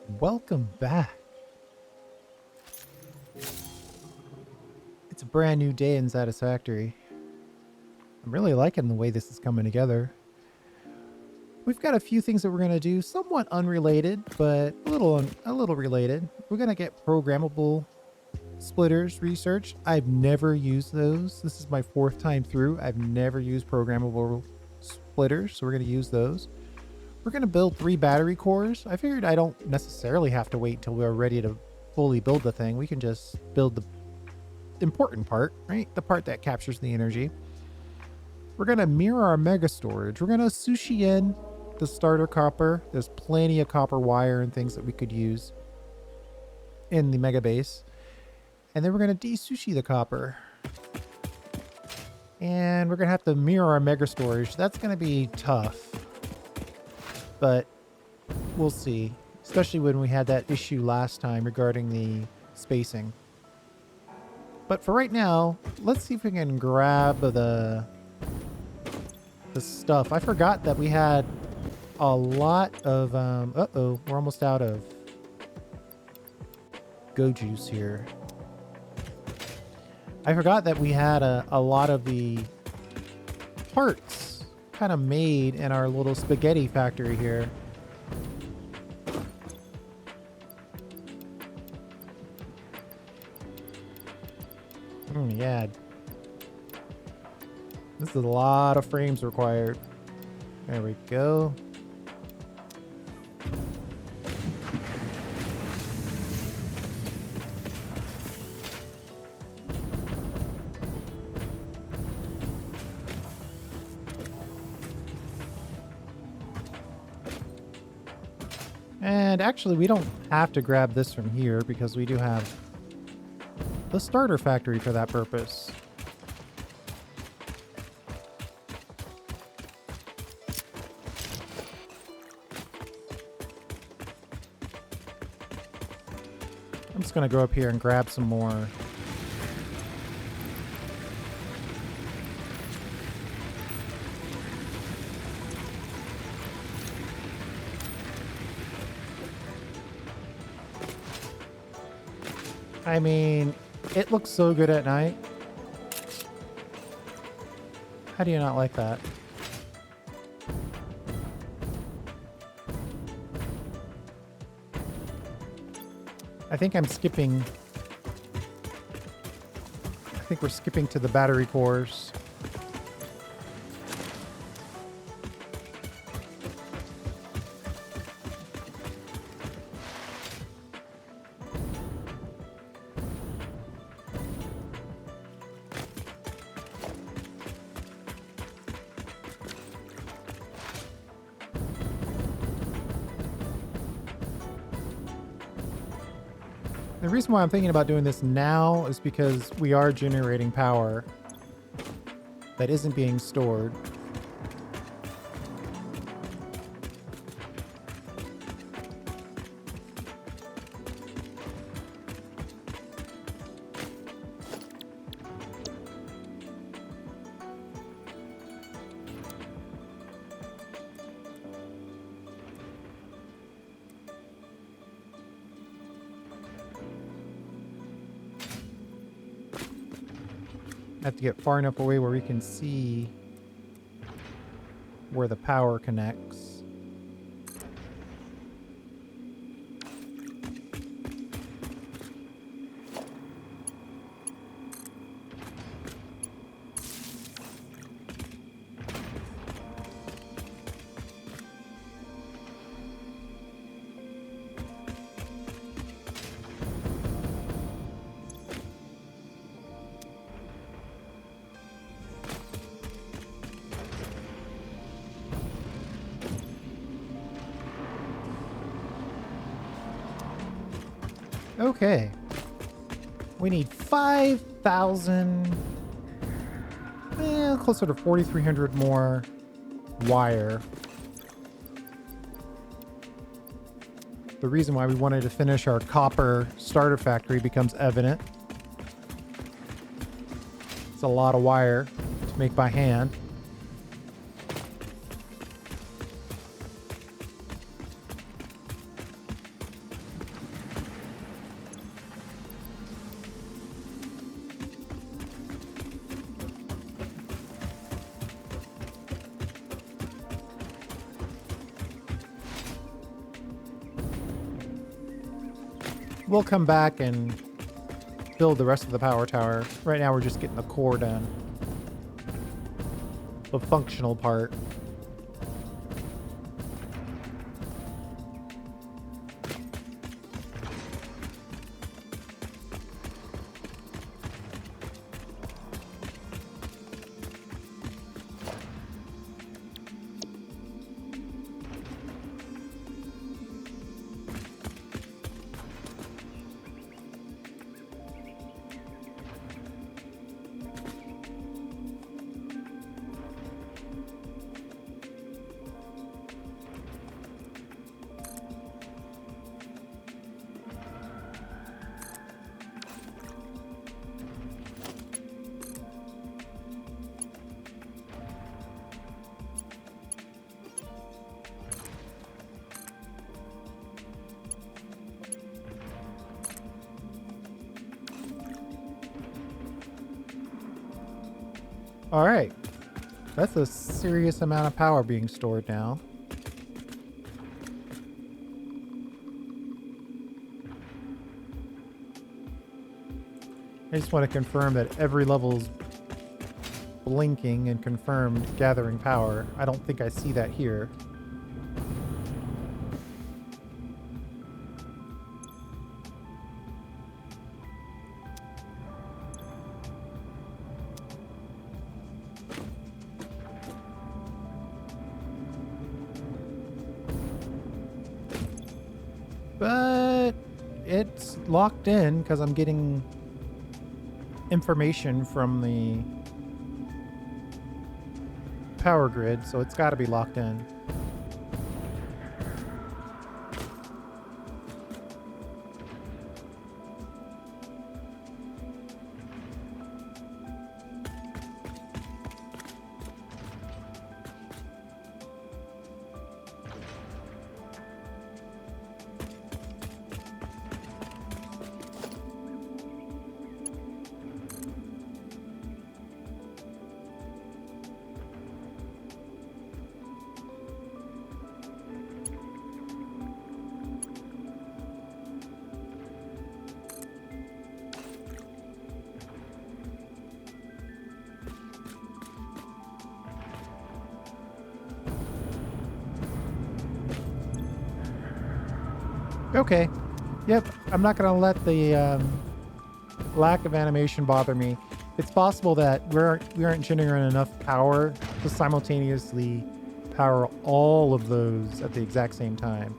Welcome back. It's a brand new day in Satisfactory. I'm really liking the way this is coming together. We've got a few things that we're going to do, somewhat unrelated, but a little related. We're going to get programmable splitters researched. I've never used those. This is my fourth time through. I've never used programmable splitters, so we're going to use those. We're going to build 3 battery cores. I figured I don't necessarily have to wait until we're ready to fully build the thing. We can just build the important part, right? The part that captures the energy. We're going to mirror our mega storage. We're going to sushi in the starter copper. There's plenty of copper wire and things that we could use in the mega base. And then we're going to de-sushi the copper. And we're going to have to mirror our mega storage. That's going to be tough. But we'll see. Especially when we had that issue last time regarding the spacing. But for right now, let's see if we can grab the stuff. I forgot that we had a lot of uh-oh, we're almost out of go juice here. I forgot that we had a lot of the parts kind of made in our little spaghetti factory here. Yeah. This is a lot of frames required. There we go. And actually, we don't have to grab this from here because we do have the starter factory for that purpose. I'm just going to go up here and grab some more. I mean, it looks so good at night. How do you not like that? I think I'm skipping. I think we're skipping to the battery cores. The reason why I'm thinking about doing this now is because we are generating power that isn't being stored. Have to get far enough away where we can see where the power connects. Okay. We need 5,000, closer to 4,300 more wire. The reason why we wanted to finish our copper starter factory becomes evident. It's a lot of wire to make by hand. We'll come back and build the rest of the power tower. Right now we're just getting the core done. The functional part. All right. That's a serious amount of power being stored now. I just want to confirm that every level's blinking and confirmed gathering power. I don't think I see that here. But it's locked in because I'm getting information from the power grid, so it's got to be locked in. Okay. Yep. I'm not going to let the lack of animation bother me. It's possible that we aren't generating enough power to simultaneously power all of those at the exact same time.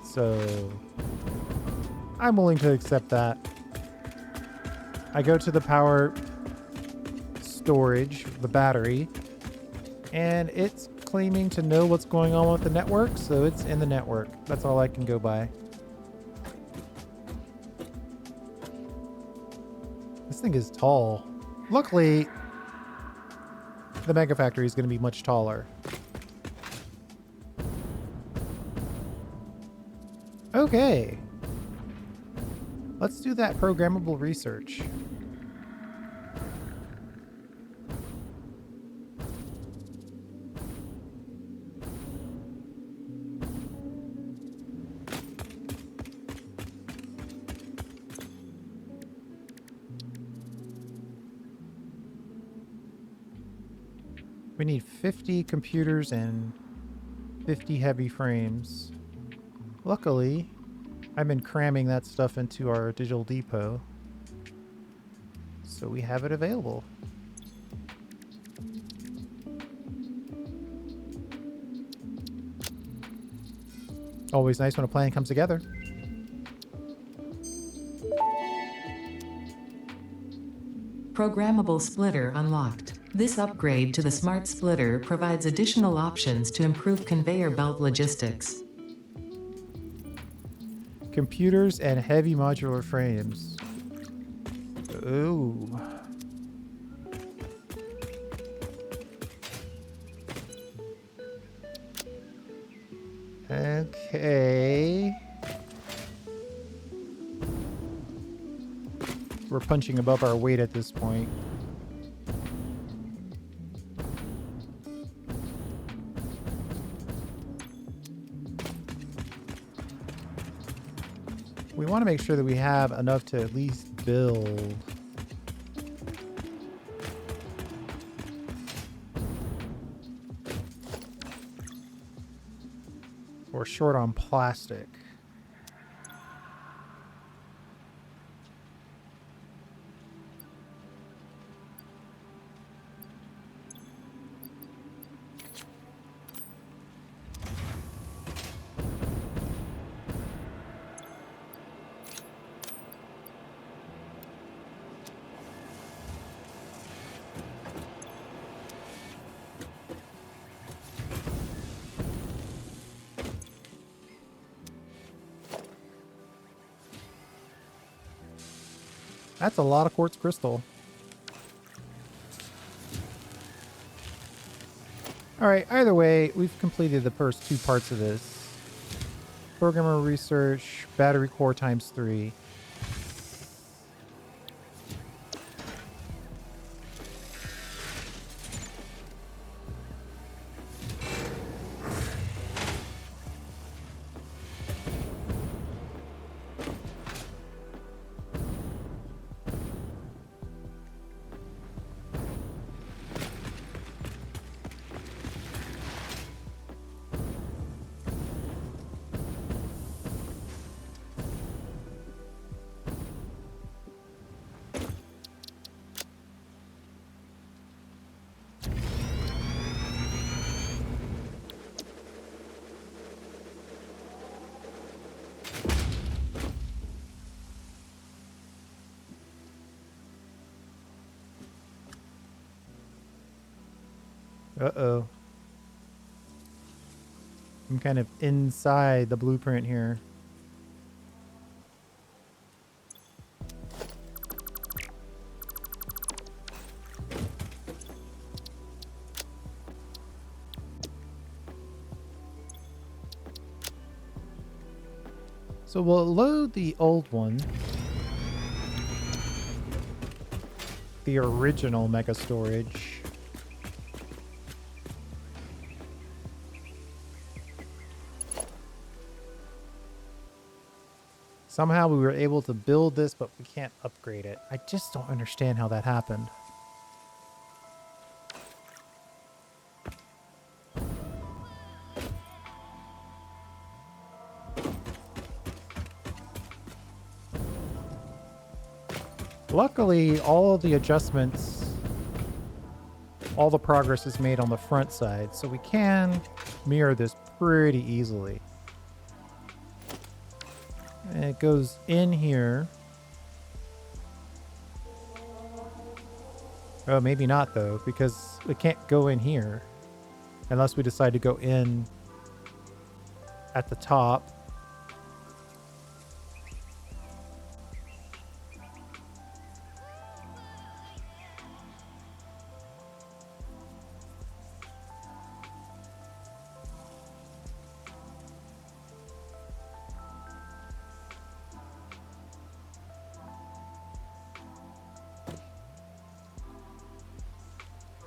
So I'm willing to accept that. I go to the power storage, the battery, and it's claiming to know what's going on with the network, so it's in the network. That's all I can go by. This thing is tall. Luckily, the Mega Factory is going to be much taller. Okay. Let's do that programmable research. We need 50 computers and 50 heavy frames. Luckily, I've been cramming that stuff into our digital depot, so we have it available. Always nice when a plan comes together. Programmable splitter unlocked. This upgrade to the smart splitter provides additional options to improve conveyor belt logistics. Computers and heavy modular frames. Ooh. Okay. We're punching above our weight at this point. We want to make sure that we have enough to at least build. We're short on plastic. That's a lot of quartz crystal. All right, either way, we've completed the first two parts of this. Programmer research, battery core times 3. Uh-oh. I'm kind of inside the blueprint here. So we'll load the old one. The original mega storage. Somehow we were able to build this, but we can't upgrade it. I just don't understand how that happened. Luckily, all of the adjustments, all the progress is made on the front side, so we can mirror this pretty easily. And it goes in here. Oh, maybe not though, because it can't go in here unless we decide to go in at the top.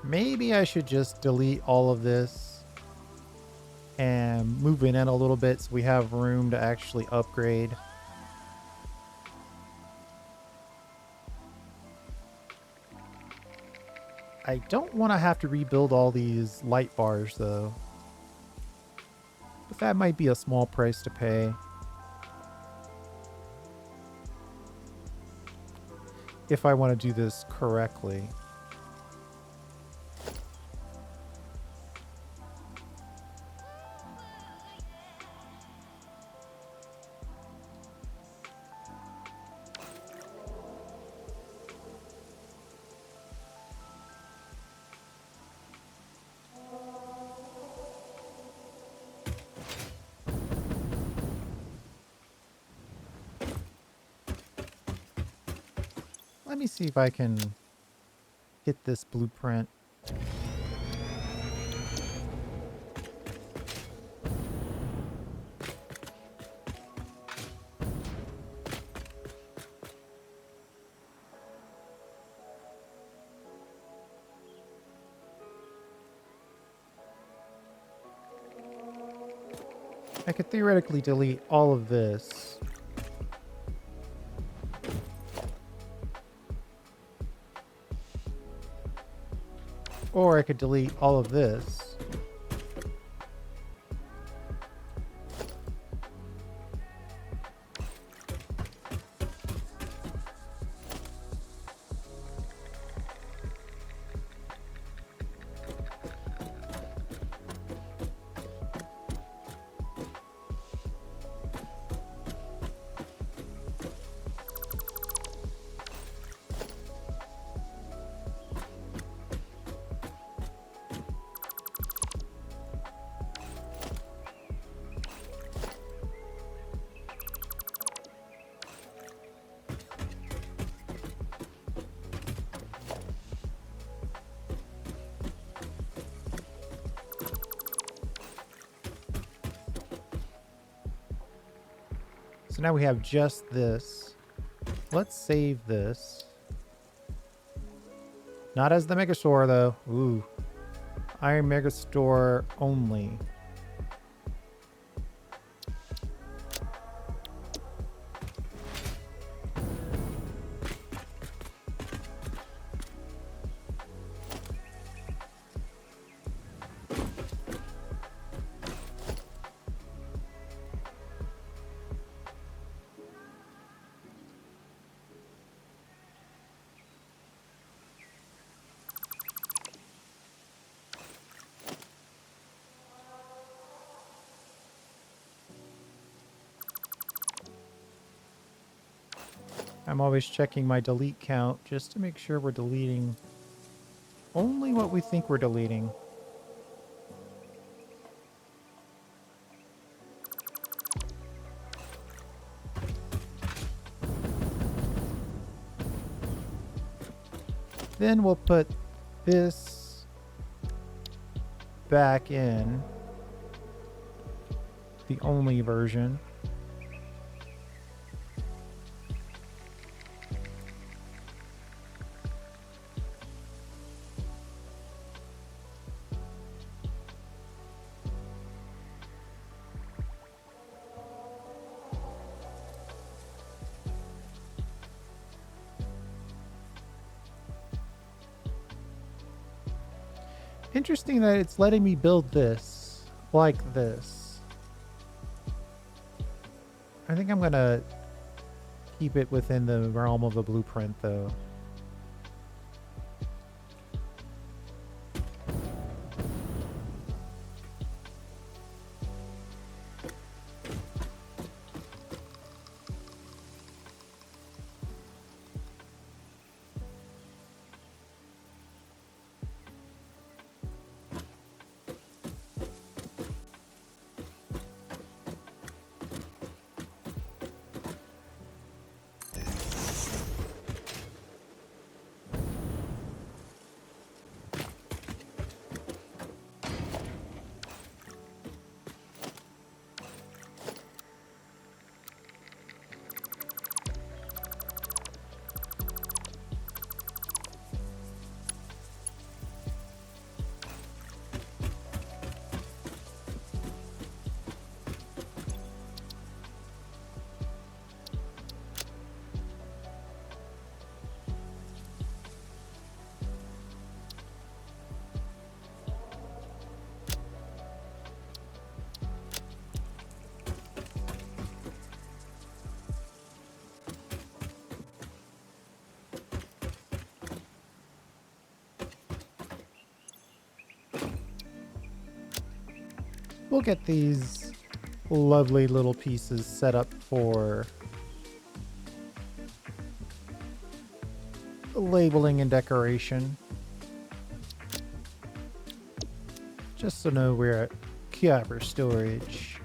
Maybe I should just delete all of this and move it in a little bit so we have room to actually upgrade. I don't want to have to rebuild all these light bars though. But that might be a small price to pay. If I want to do this correctly. Let me see if I can get this blueprint. I could theoretically delete all of this. Or I could delete all of this. So now we have just this. Let's save this. Not as the Megastore, though. Ooh. Iron Megastore only. I'm always checking my delete count just to make sure we're deleting only what we think we're deleting. Then we'll put this back in the only version. Interesting that it's letting me build this like this. I think I'm gonna keep it within the realm of the blueprint though. We'll get these lovely little pieces set up for labeling and decoration. Just so know we're at copper storage.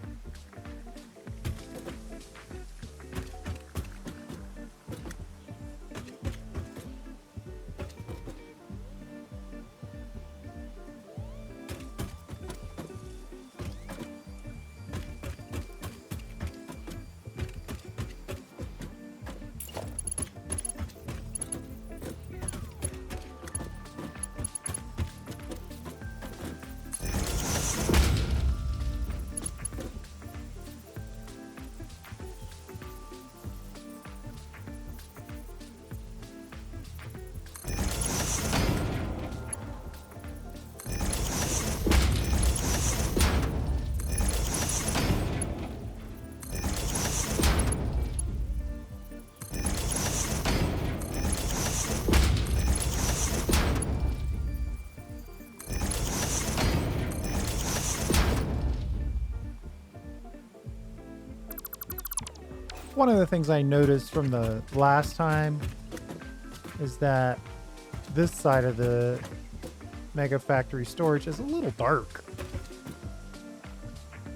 One of the things I noticed from the last time is that this side of the Mega Factory storage is a little dark.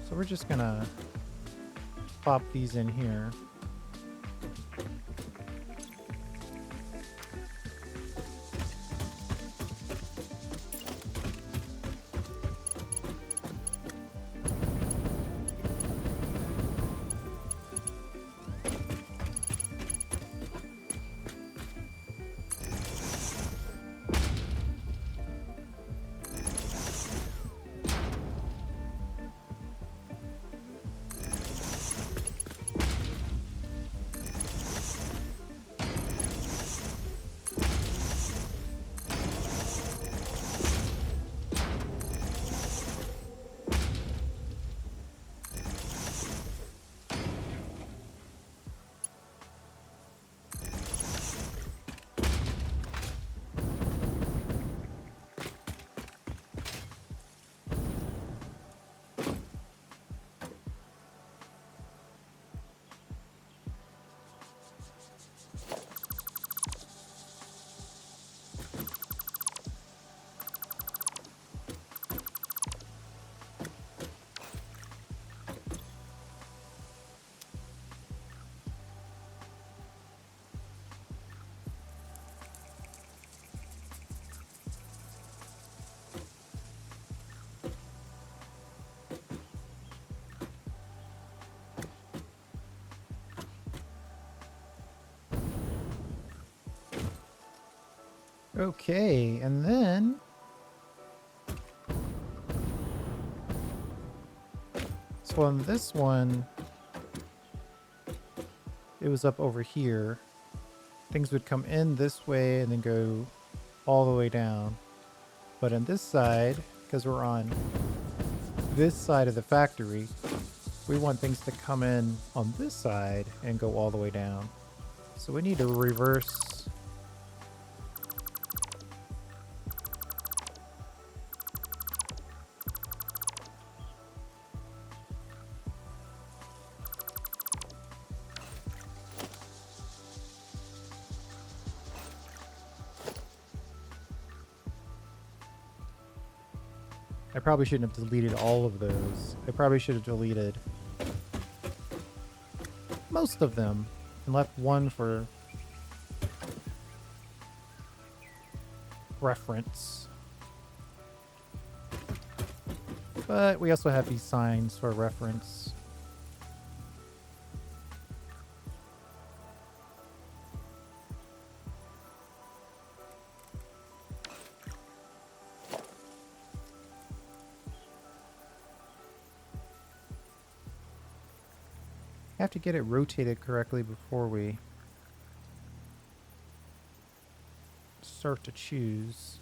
So we're just gonna pop these in here. Okay, and then so on this one, it was up over here. Things would come in this way and then go all the way down. But on this side, because we're on this side of the factory, we want things to come in on this side and go all the way down. So we need to reverse. I probably shouldn't have deleted all of those. I probably should have deleted most of them and left one for reference. But we also have these signs for reference. Have to get it rotated correctly before we start to choose.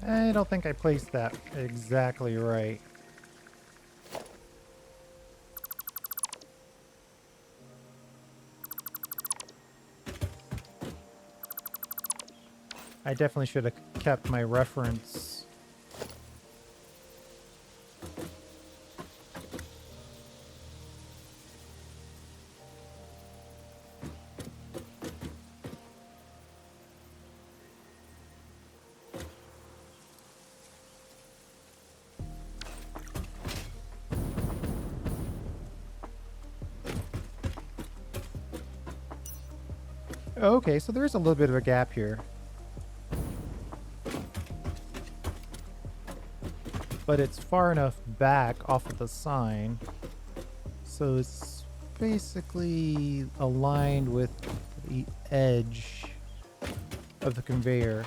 I don't think I placed that exactly right. I definitely should have kept my reference. Okay, so there's a little bit of a gap here. But it's far enough back off of the sign. So it's basically aligned with the edge of the conveyor.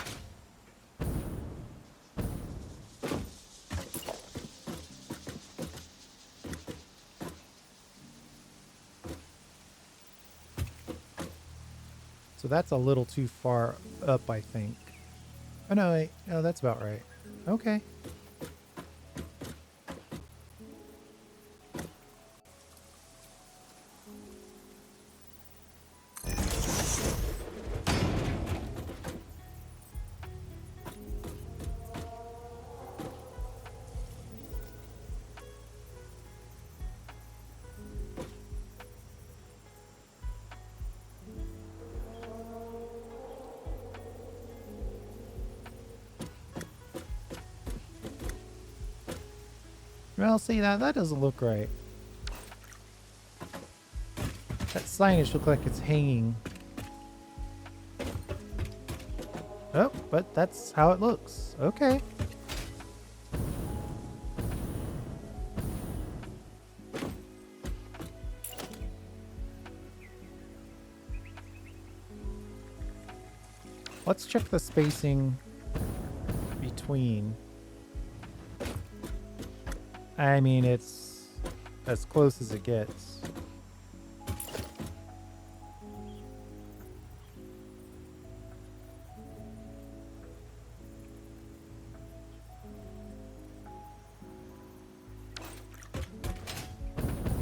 So that's a little too far up, I think. Oh, no, wait. No, that's about right. Okay. Well, see, that doesn't look right. That signage looks like it's hanging. Oh, but that's how it looks. Okay. Let's check the spacing between. I mean, it's as close as it gets.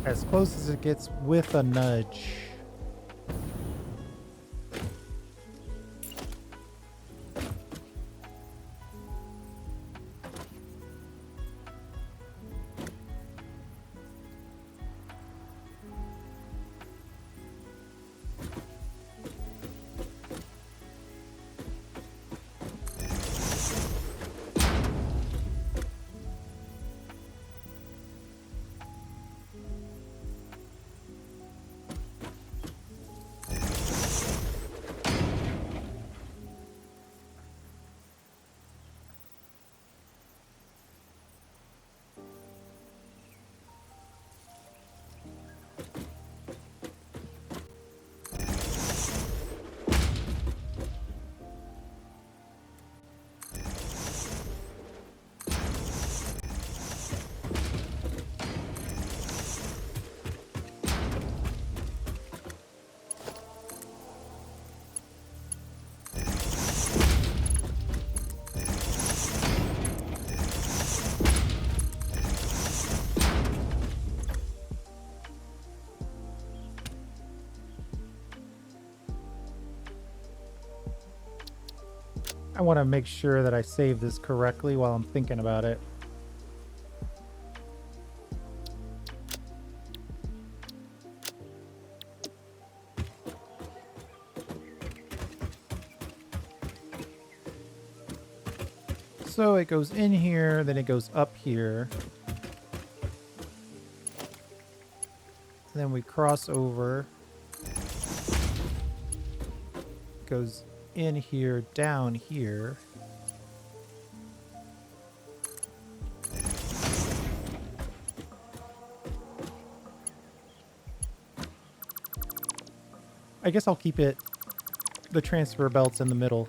As close as it gets with a nudge. I want to make sure that I save this correctly while I'm thinking about it. So it goes in here, then it goes up here. And then we cross over. Goes in here, down here. I guess I'll keep it, the transfer belts in the middle.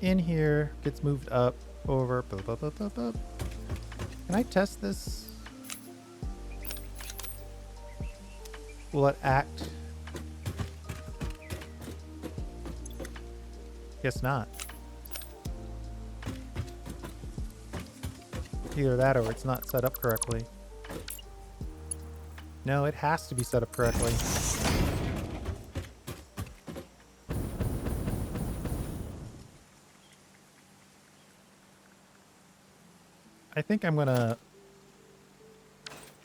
In here, gets moved up, over. Bup, bup, bup, bup, bup. Can I test this? Will it act? Guess not. Either that or it's not set up correctly. No, it has to be set up correctly. I think I'm gonna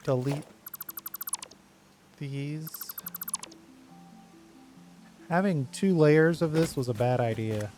delete these. Having 2 layers of this was a bad idea.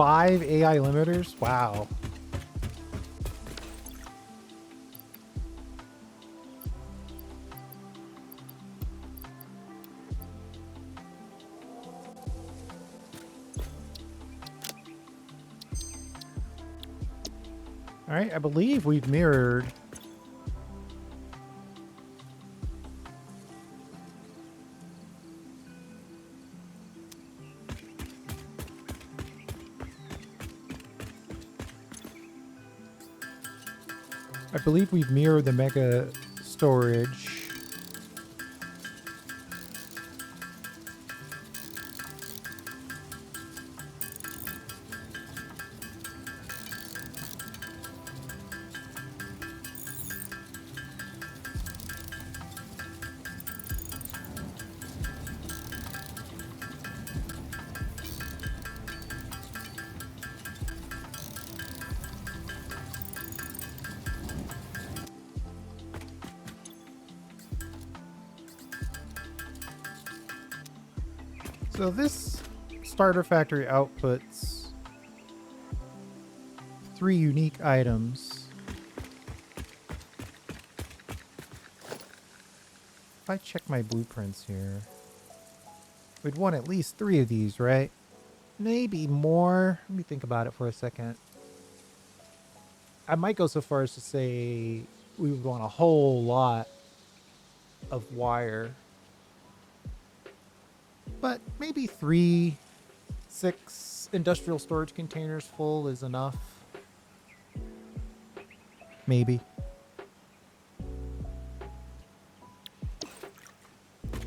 5 AI limiters? Wow. All right, I believe we've mirrored. I believe we've mirrored the mega storage. So this starter factory outputs 3 unique items. If I check my blueprints here, we'd want at least 3 of these, right? Maybe more. Let me think about it for a second. I might go so far as to say we would want a whole lot of wire. But maybe 3, 6 industrial storage containers full is enough. Maybe.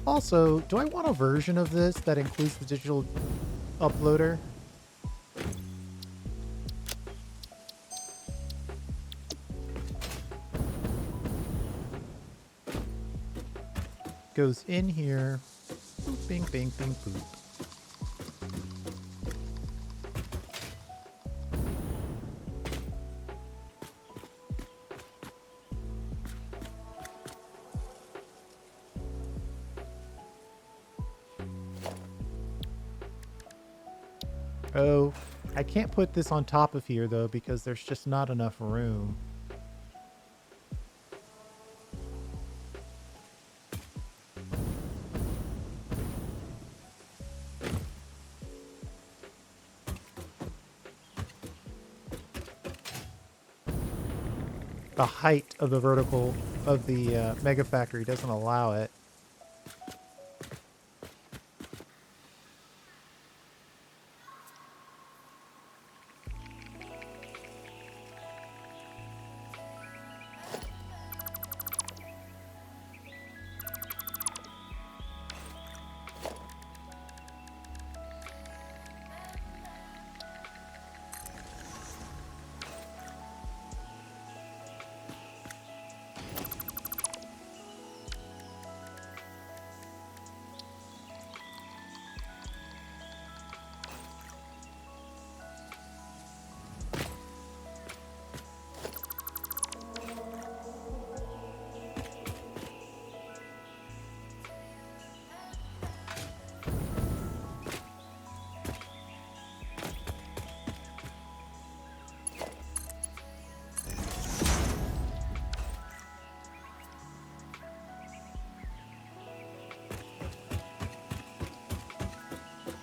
Also, do I want a version of this that includes the digital uploader? Goes in here. Boop, bing, bing, bing, boop. Oh, I can't put this on top of here, though, because there's just not enough room. The height of the vertical of the mega factory doesn't allow it.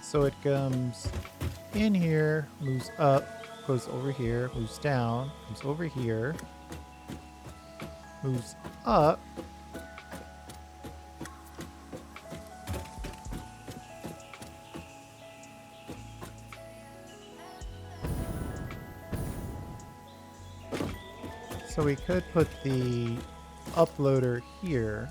So it comes in here, moves up, goes over here, moves down, comes over here, moves up. So we could put the uploader here.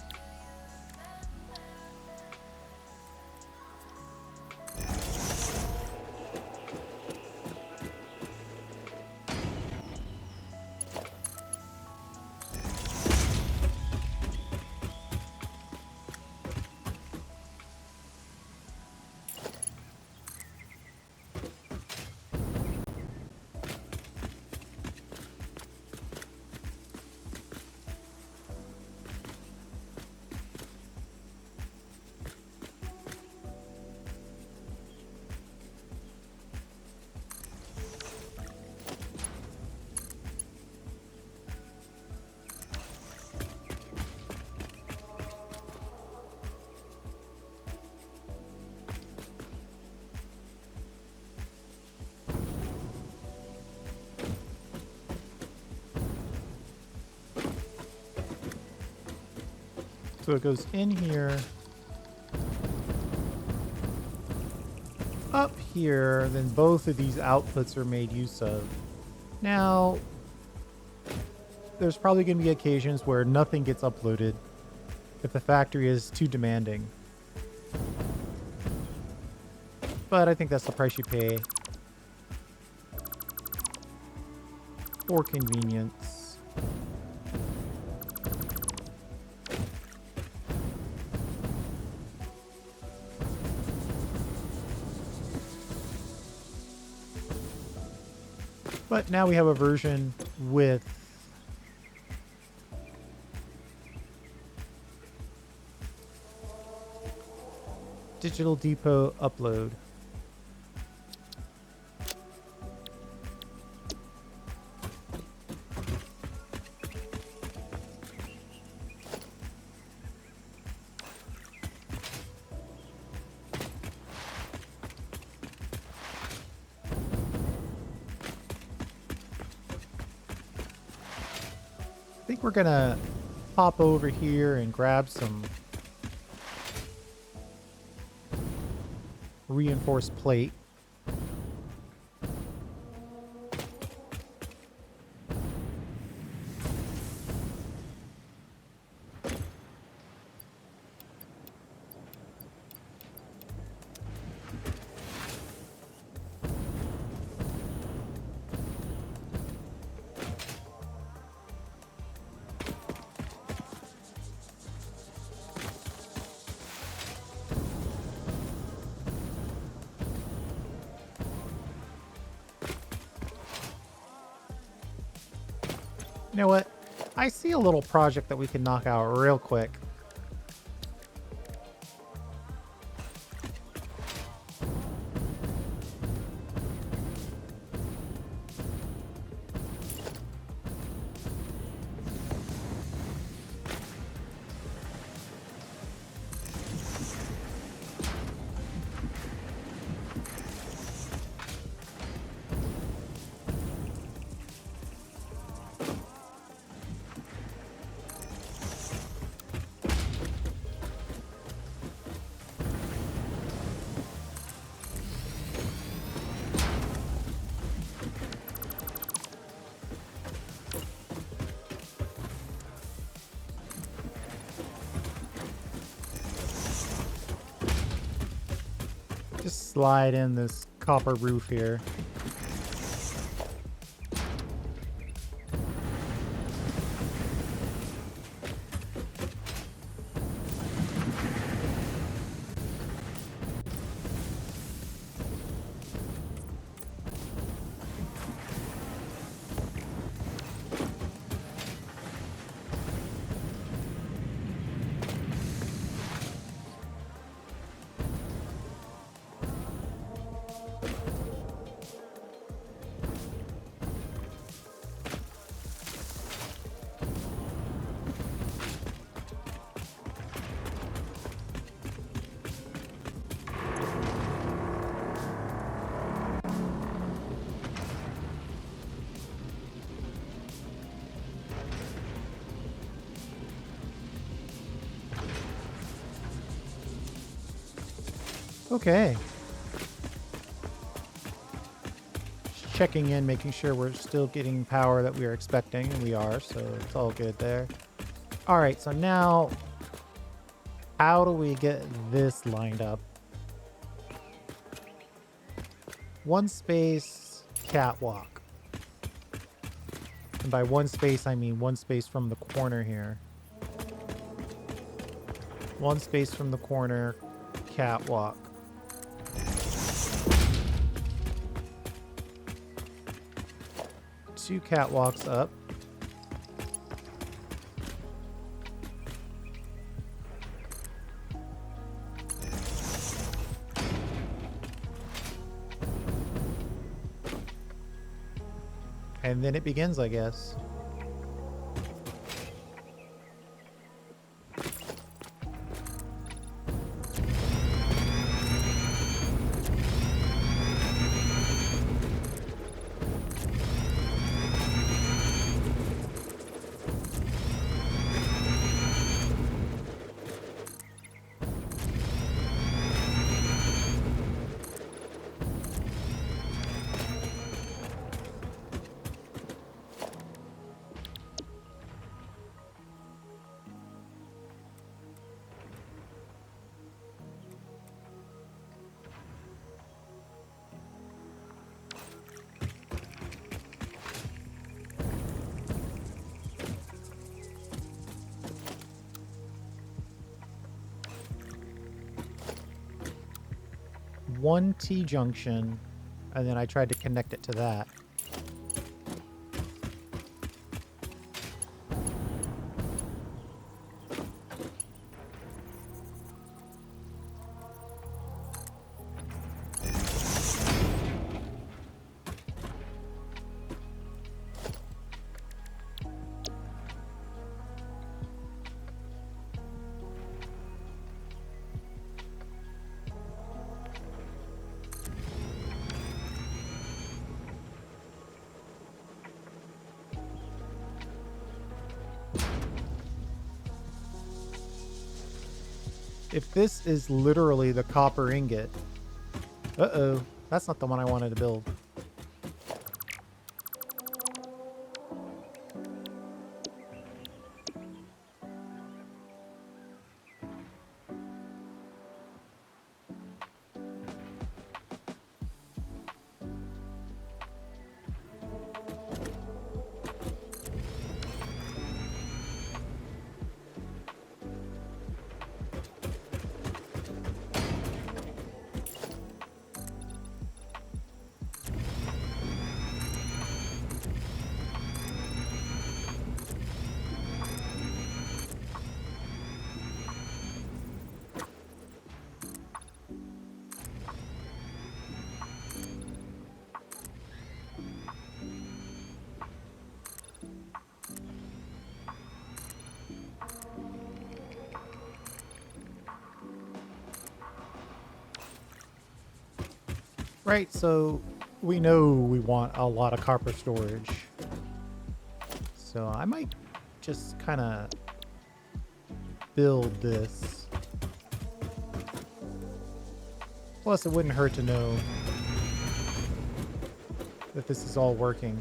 So it goes in here, up here, then both of these outputs are made use of. Now, there's probably going to be occasions where nothing gets uploaded if the factory is too demanding. But I think that's the price you pay for convenience. But now we have a version with Digital Depot upload. I think we're gonna pop over here and grab some reinforced plate. You know what? I see a little project that we can knock out real quick. Just slide in this copper roof here. Okay. Just checking in, making sure we're still getting power that we are expecting, and we are, so it's all good there. All right, so now, how do we get this lined up? One space catwalk. And by one space, I mean one space from the corner here. One space from the corner, catwalk. Two catwalks up. And then it begins, I guess. one T-junction, and then I tried to connect it to that. If this is literally the copper ingot... Uh-oh. That's not the one I wanted to build. Right, so we know we want a lot of copper storage. So I might just kind of build this. Plus, it wouldn't hurt to know that this is all working.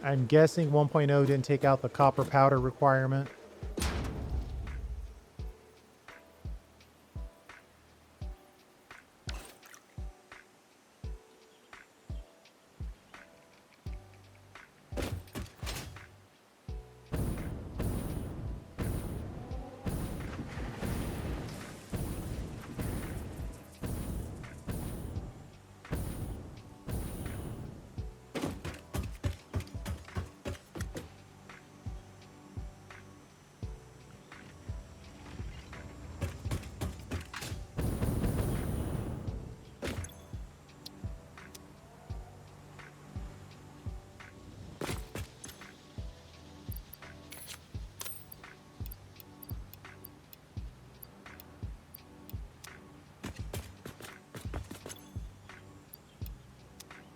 I'm guessing 1.0 didn't take out the copper powder requirement.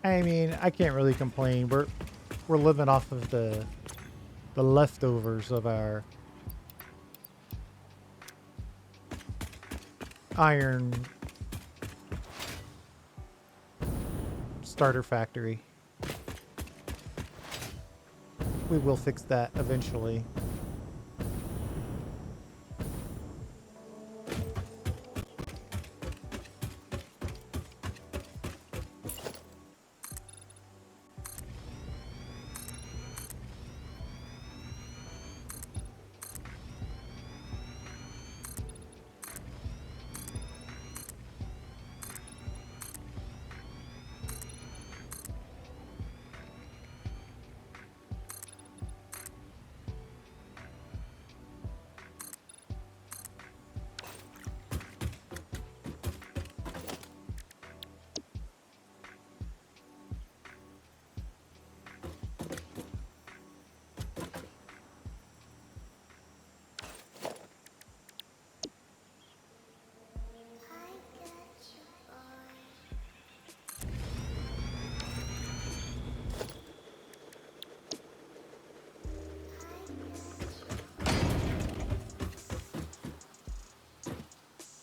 I mean, I can't really complain. We're living off of the leftovers of our iron starter factory. We will fix that eventually.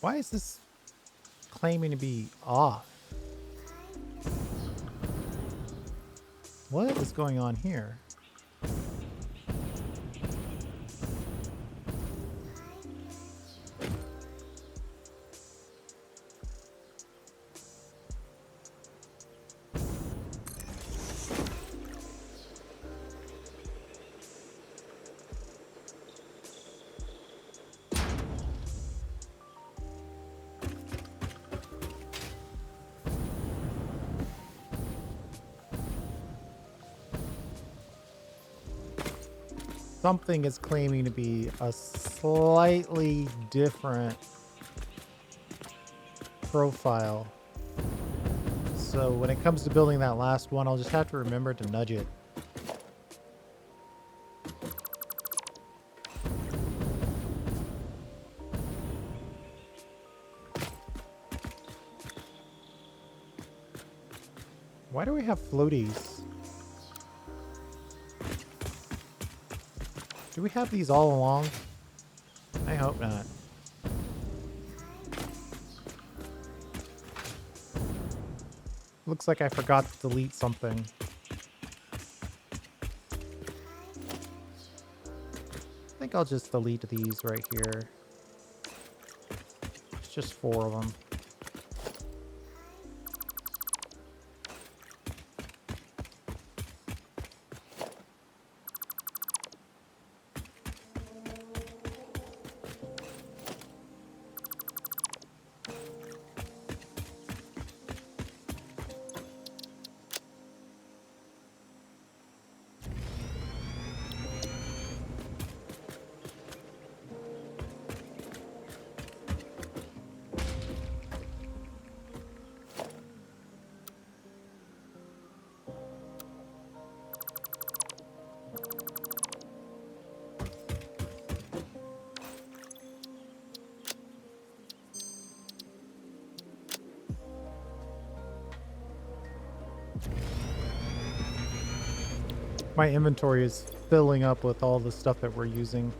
Why is this claiming to be off? What is going on here? something is claiming to be a slightly different profile. So when it comes to building that last one, I'll just have to remember to nudge it. Why do we have floaties? Do we have these all along? I hope not. Looks like I forgot to delete something. I think I'll just delete these right here. It's just 4 of them. My inventory is filling up with all the stuff that we're using.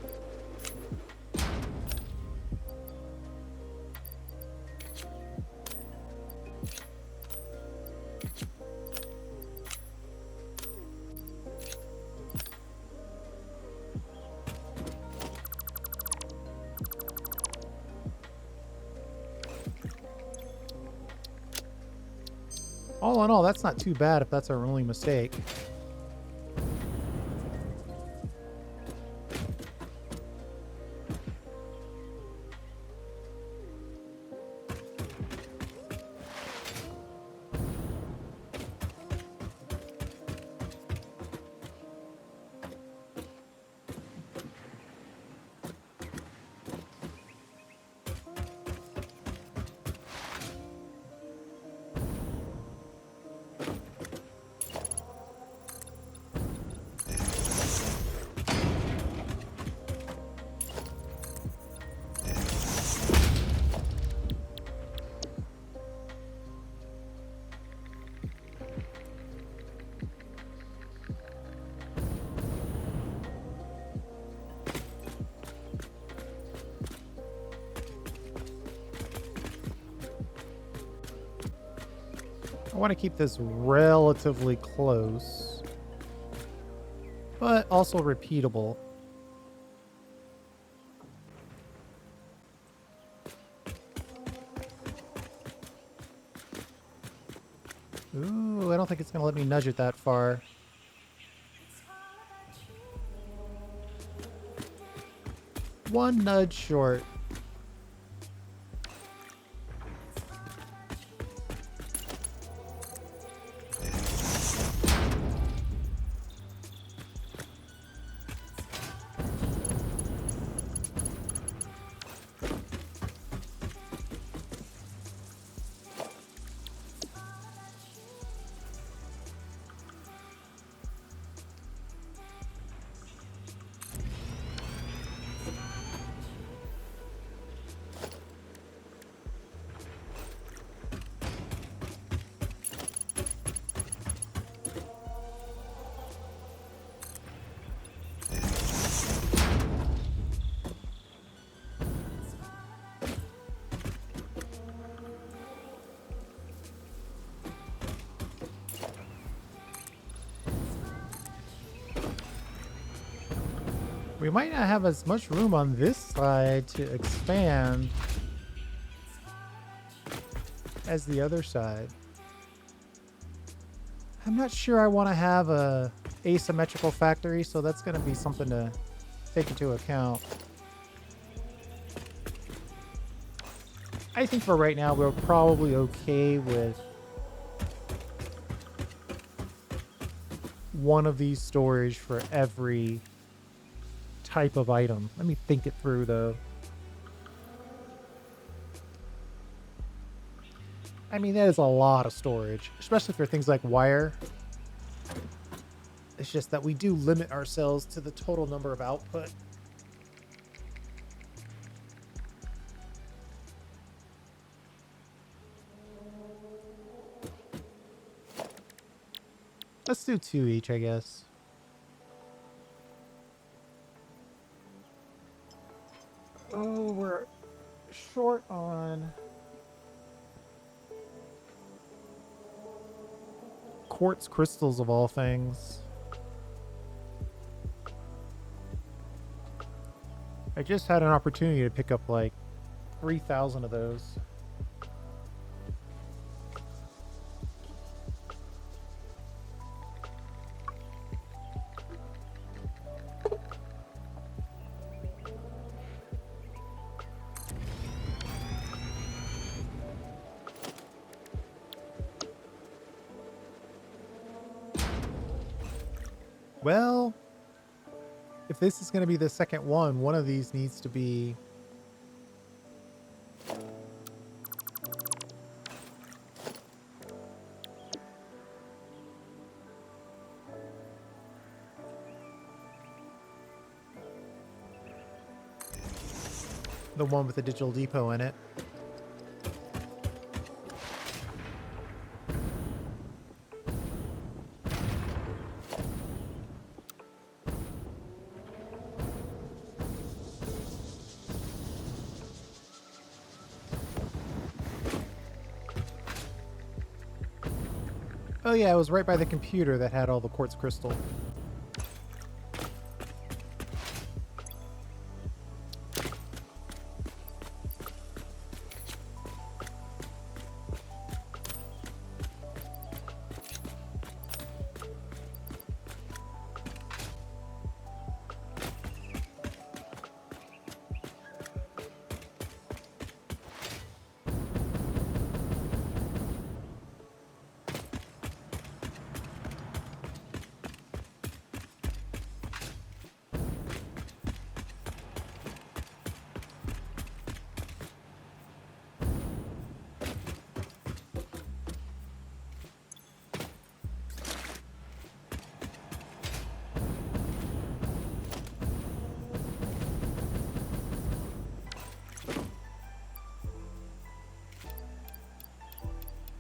All in all, that's not too bad if that's our only mistake. I want to keep this relatively close, but also repeatable. Ooh, I don't think it's going to let me nudge it that far. One nudge short. We might not have as much room on this side to expand as the other side. I'm not sure I want to have a asymmetrical factory, so that's going to be something to take into account. I think for right now, we're probably okay with one of these storage for every type of item. Let me think it through though. I mean, that is a lot of storage, especially for things like wire. It's just that we do limit ourselves to the total number of output. Let's do 2 each, I guess. Oh, we're short on quartz crystals of all things. I just had an opportunity to pick up like 3,000 of those. Well, if this is going to be the second one of these needs to be the one with the digital depot in it. Oh yeah, it was right by the computer that had all the quartz crystal.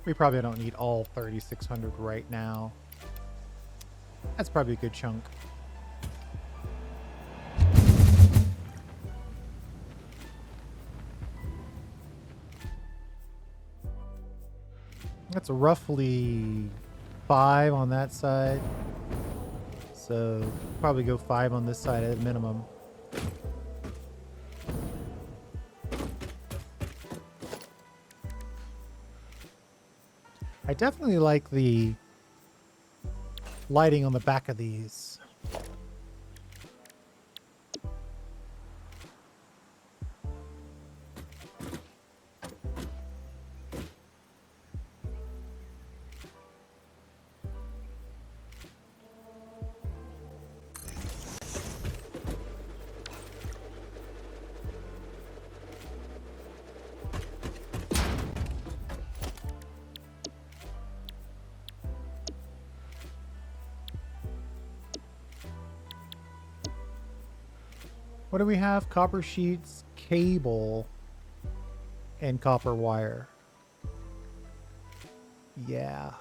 We probably don't need all 3,600 right now. That's probably a good chunk. That's roughly 5 on that side. So probably go 5 on this side at minimum. I definitely like the lighting on the back of these. What do we have? Copper sheets, cable, and copper wire. Yeah.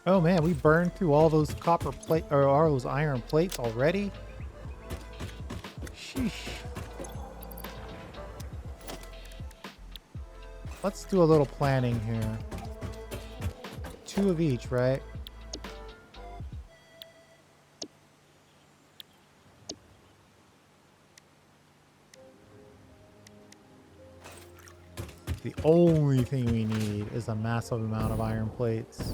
Oh man, we burned through all those copper plate or all those iron plates already. Sheesh. Let's do a little planning here. 2 of each, right? The only thing we need is a massive amount of iron plates.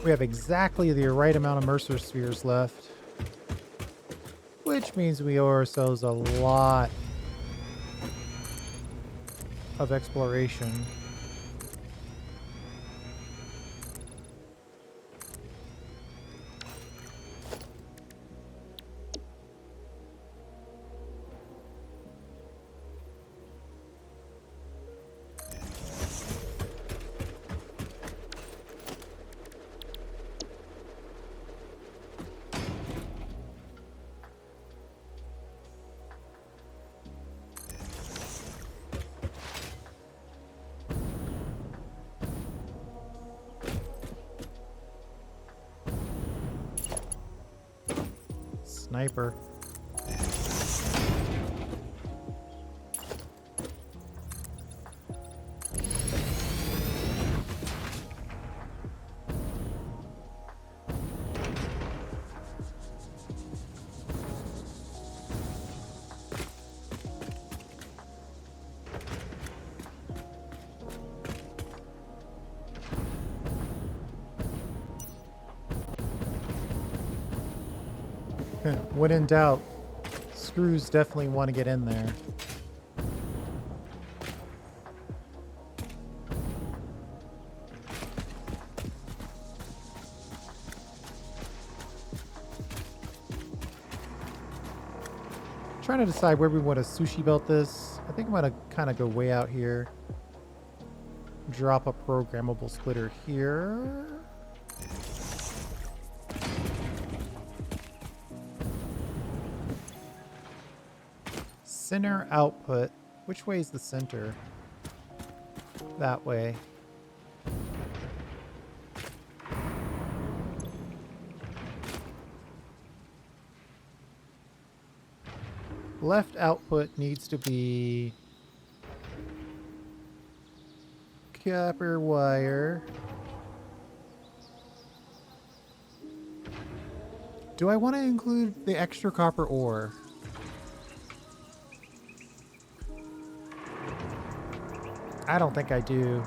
We have exactly the right amount of Mercer spheres left, which means we owe ourselves a lot of exploration. Sniper. When in doubt, screws definitely want to get in there. Trying to decide where we want to sushi belt this. I think I'm going to kind of go way out here. Drop a programmable splitter here. Center output. Which way is the center? That way. Left output needs to be copper wire. Do I want to include the extra copper ore? I don't think I do.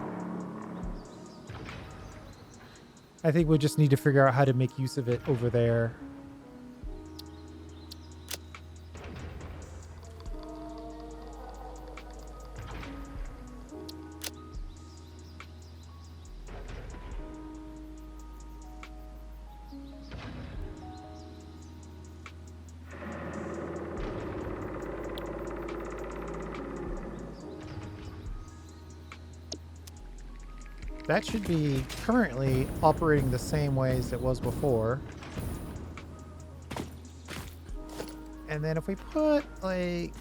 I think we just need to figure out how to make use of it over there. That should be currently operating the same way as it was before. And then if we put like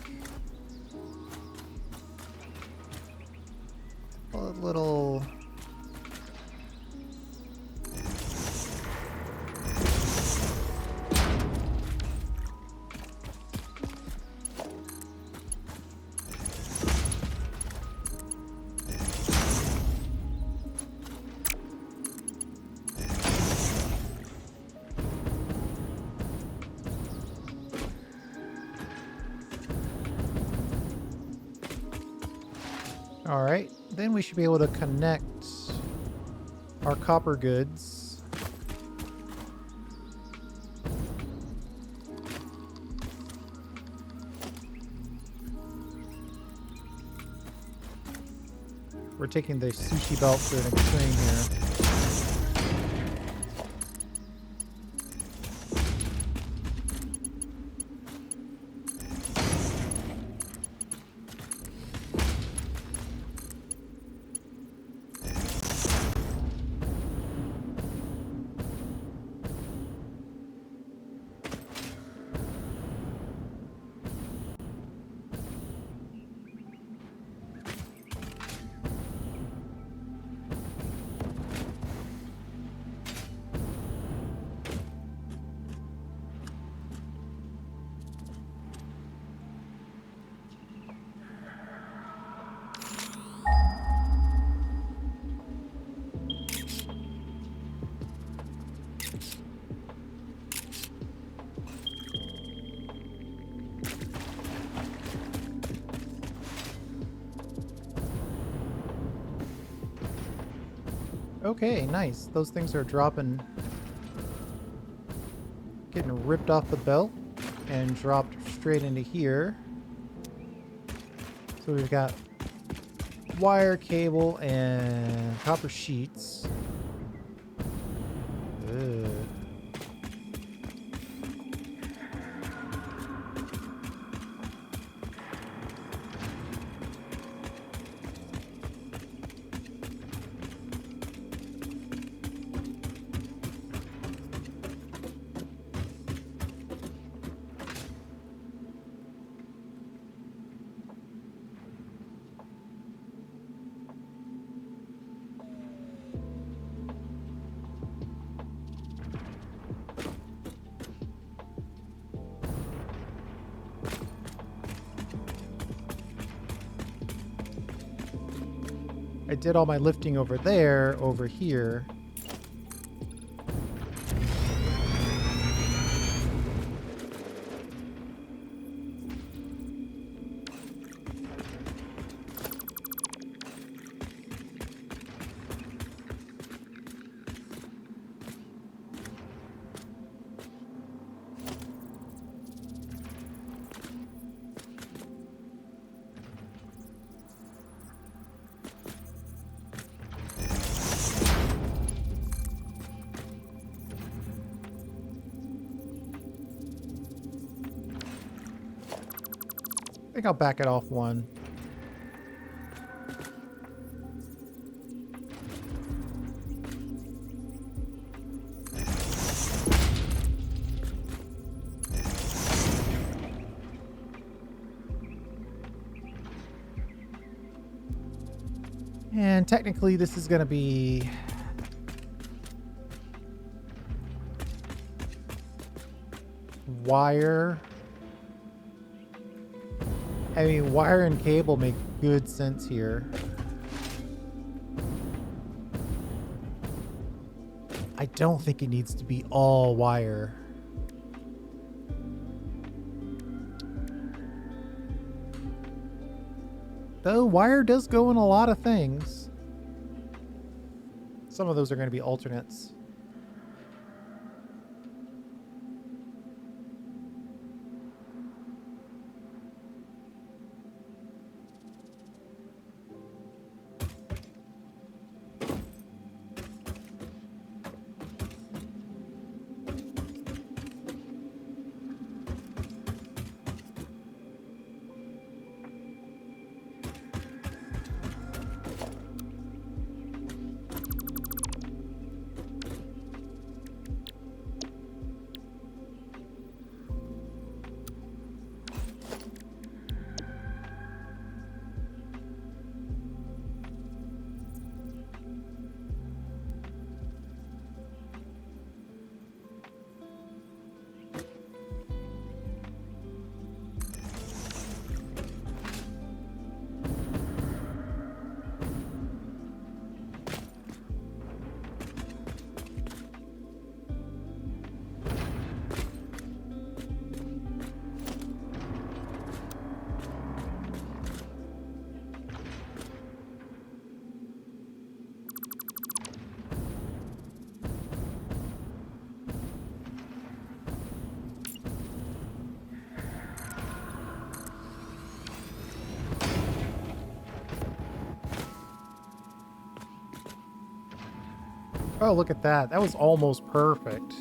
a little all right, then we should be able to connect our copper goods. We're taking the sushi belt to an extreme here. Okay, nice. Those things are dropping, getting ripped off the belt and dropped straight into here. So we've got wire, cable, and copper sheets. Ugh. I did all my lifting over there, over here. I think I'll back it off one. And technically this is going to be wire. I mean, wire and cable make good sense here. I don't think it needs to be all wire. Though wire does go in a lot of things. Some of those are going to be alternates. Oh, look at that. That was almost perfect.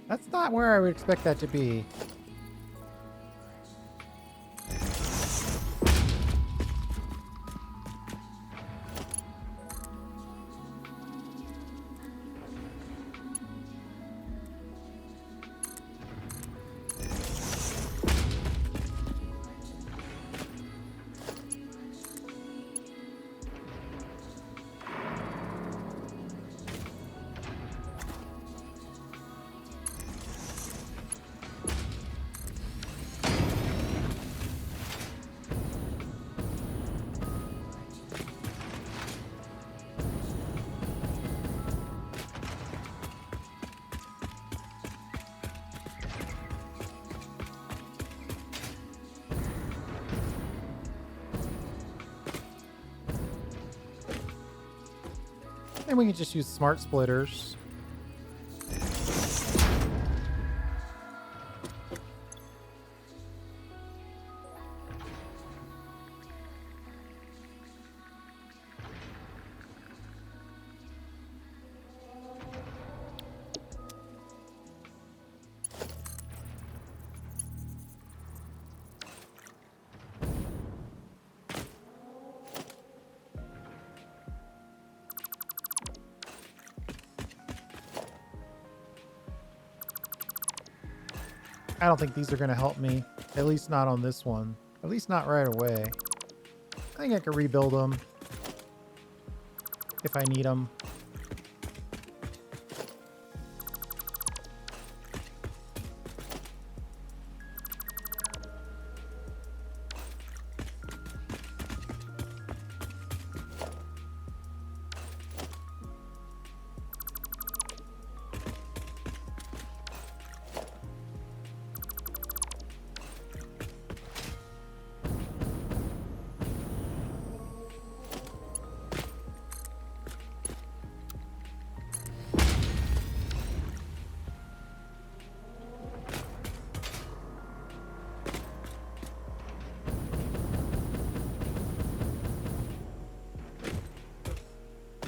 That's not where I would expect that to be. And we can just use smart splitters. I don't think these are going to help me. At least not on this one. At least not right away. I think I can rebuild them if I need them.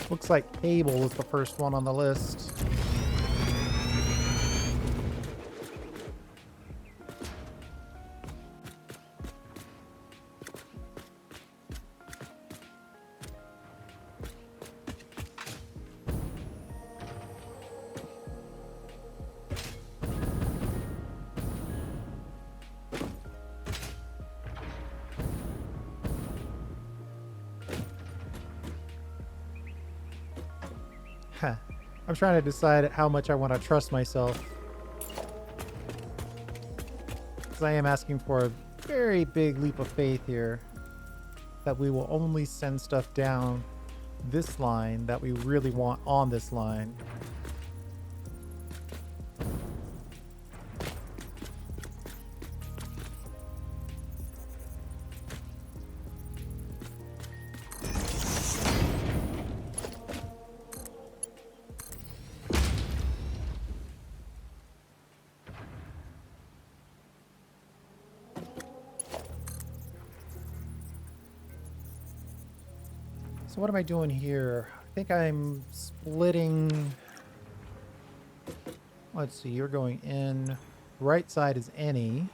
Looks like cable is the first one on the list. Huh. I'm trying to decide how much I want to trust myself. Because I am asking for a very big leap of faith here. That we will only send stuff down this line that we really want on this line. So what am I doing here? I think I'm splitting. Let's see, you're going in. Right side is any.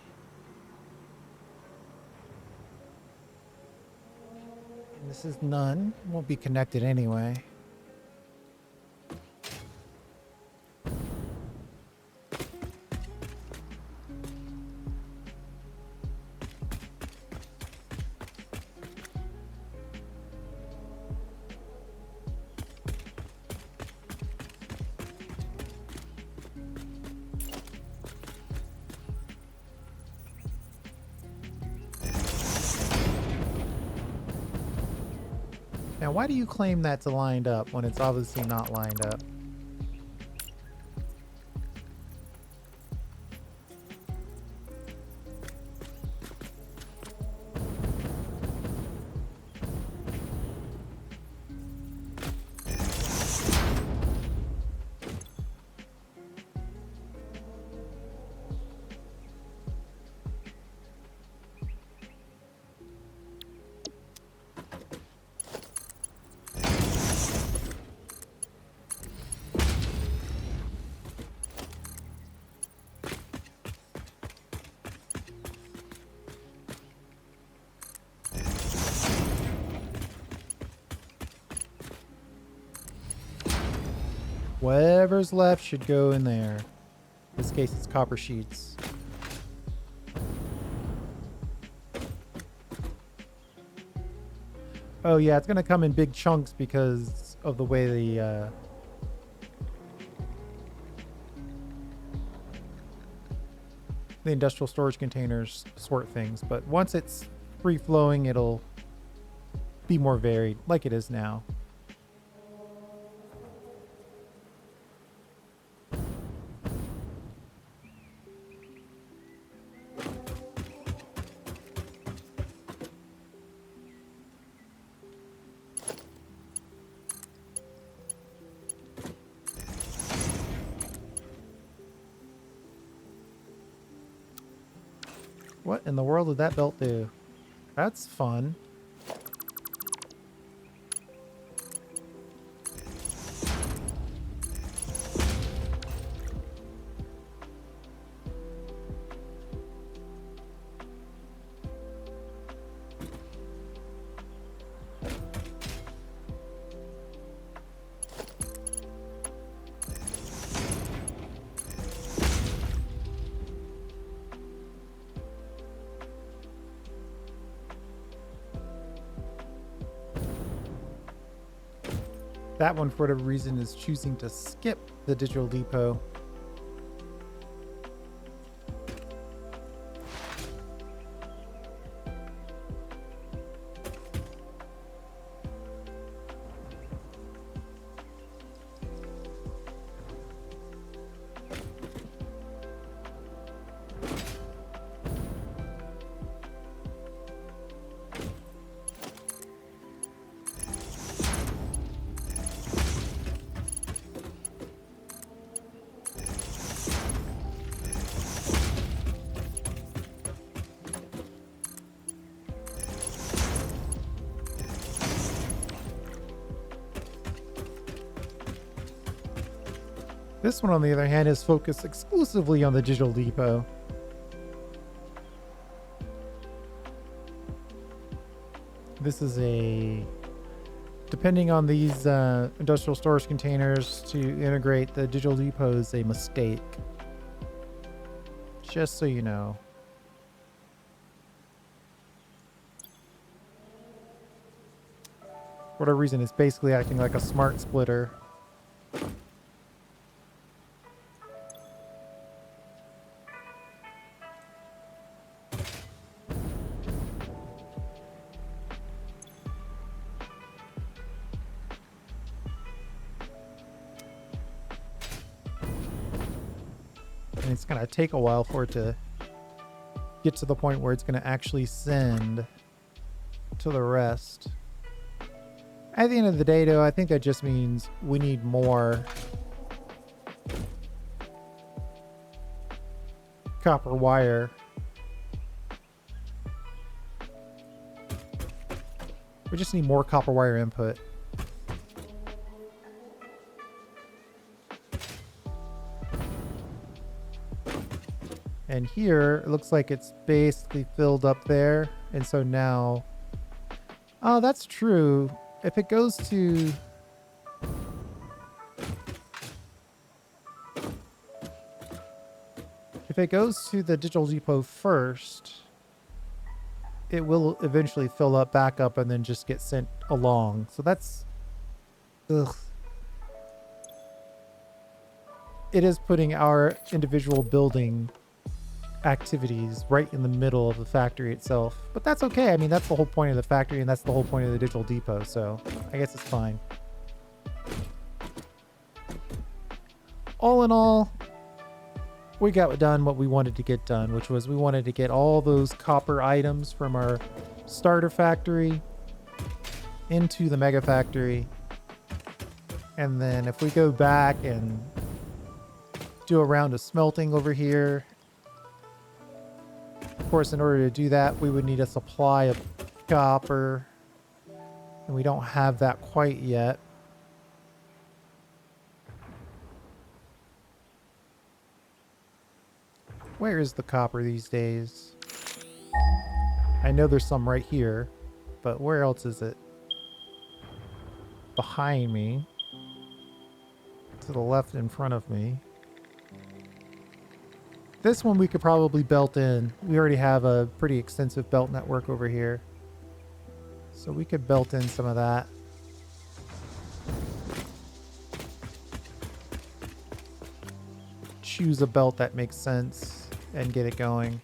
And this is none. Won't be connected anyway. Now, why do you claim that's lined up when it's obviously not lined up? Whatever's left should go in there. In this case, it's copper sheets. Oh yeah, it's gonna come in big chunks because of the way the industrial storage containers sort things. But once it's free flowing, it'll be more varied, like it is now. What in the world did that belt do? That's fun. That one, for whatever reason, is choosing to skip the digital depot. This one, on the other hand, is focused exclusively on the digital depot. This is depending on these industrial storage containers to integrate the digital depot is a mistake. Just so you know. For whatever reason, it's basically acting like a smart splitter. And it's going to take a while for it to get to the point where it's going to actually send to the rest. At the end of the day, though, I think that just means we need more copper wire. We just need more copper wire input. And here, it looks like it's basically filled up there. And so now... Oh, that's true. If it goes to... If it goes to the digital depot first, it will eventually fill up back up and then just get sent along. So that's... Ugh. It is putting our individual building activities right in the middle of the factory itself, but that's okay. I mean, that's the whole point of the factory, and that's the whole point of the digital depot, so I guess it's fine. All in all, we got done what we wanted to get done, which was we wanted to get all those copper items from our starter factory into the mega factory, and then if we go back and do a round of smelting over here. Of course, in order to do that, we would need a supply of copper, and we don't have that quite yet. Where is the copper these days? I know there's some right here, but where else is it? Behind me. to the left in front of me. This one we could probably belt in. We already have a pretty extensive belt network over here. So we could belt in some of that. Choose a belt that makes sense and get it going.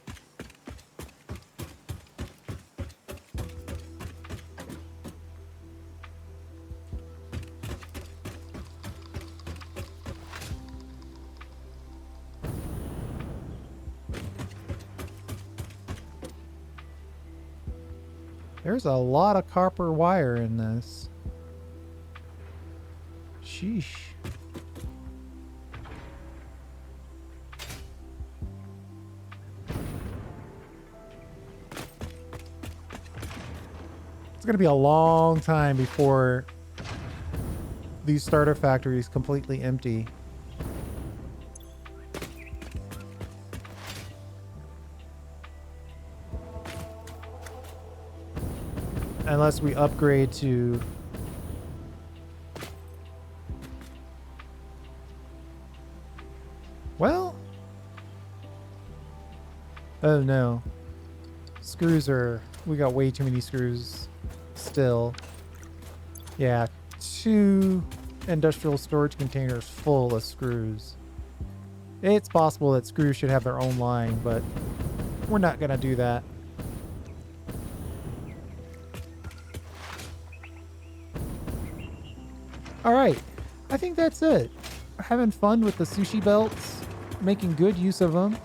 There's a lot of copper wire in this. Sheesh. It's going to be a long time before these starter factories completely empty. Unless we upgrade to... Well... Oh no. Screws are... We got way too many screws still. Yeah, 2 industrial storage containers full of screws. It's possible that screws should have their own line, but we're not going to do that. All right, I think that's it. Having fun with the sushi belts, making good use of them.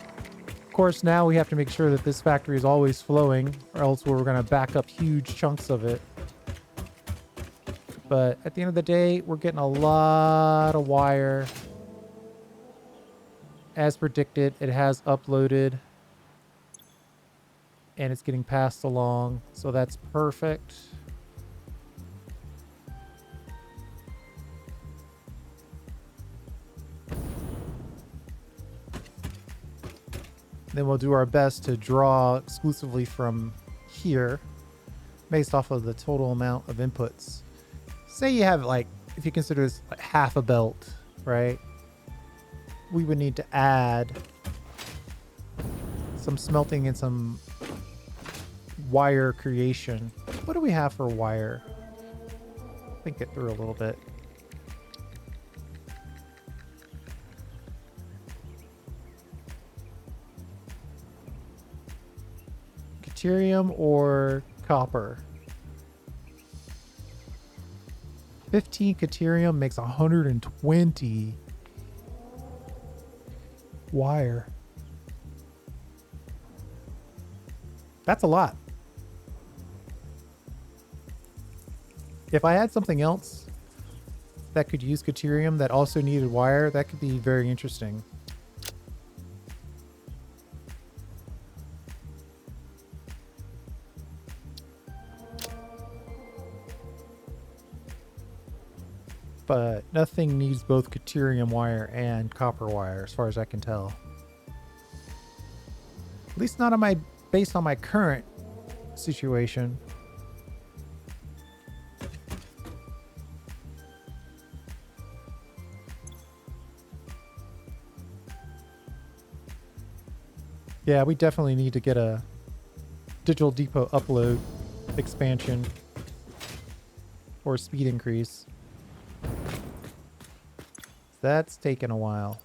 Of course, now we have to make sure that this factory is always flowing, or else we're going to back up huge chunks of it. But at the end of the day, we're getting a lot of wire. As predicted, it has uploaded. And it's getting passed along, so that's perfect. Then we'll do our best to draw exclusively from here based off of the total amount of inputs. Say you have, like, if you consider this like half a belt, right? We would need to add some smelting and some wire creation. What do we have for wire? Think it through a little bit. Deuterium or copper? 15 deuterium makes 120 wire. That's a lot. If I had something else that could use deuterium that also needed wire, that could be very interesting. But nothing needs both deuterium wire and copper wire, as far as I can tell. At least not on my, based on my current situation. Yeah, we definitely need to get a digital depot upload expansion or speed increase. That's taken a while.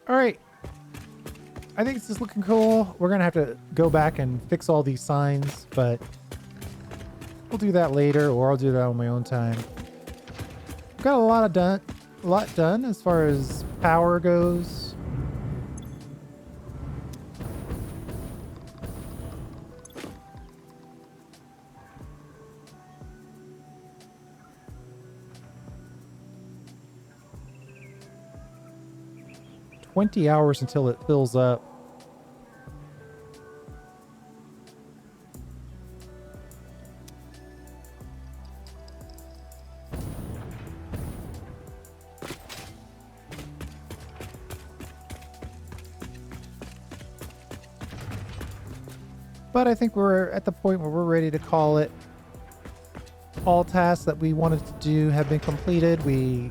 All right. I think this is looking cool. We're going to have to go back and fix all these signs, but we'll do that later, or I'll do that on my own time. We've got a lot done as far as power goes. $20 hours until it fills up. But I think we're at the point where we're ready to call it. All tasks that we wanted to do have been completed. We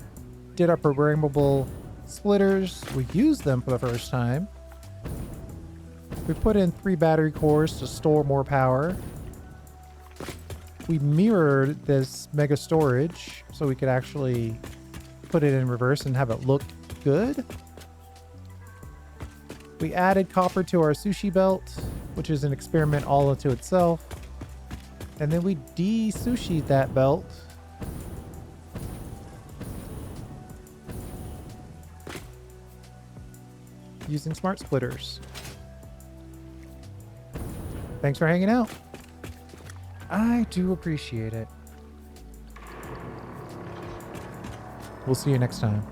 did our programmable splitters. We used them for the first time. We put in 3 battery cores to store more power. We mirrored this mega storage so we could actually put it in reverse and have it look good. We added copper to our sushi belt, which is an experiment all unto itself. And then we de-sushied that belt. Using smart splitters. Thanks for hanging out. I do appreciate it. We'll see you next time.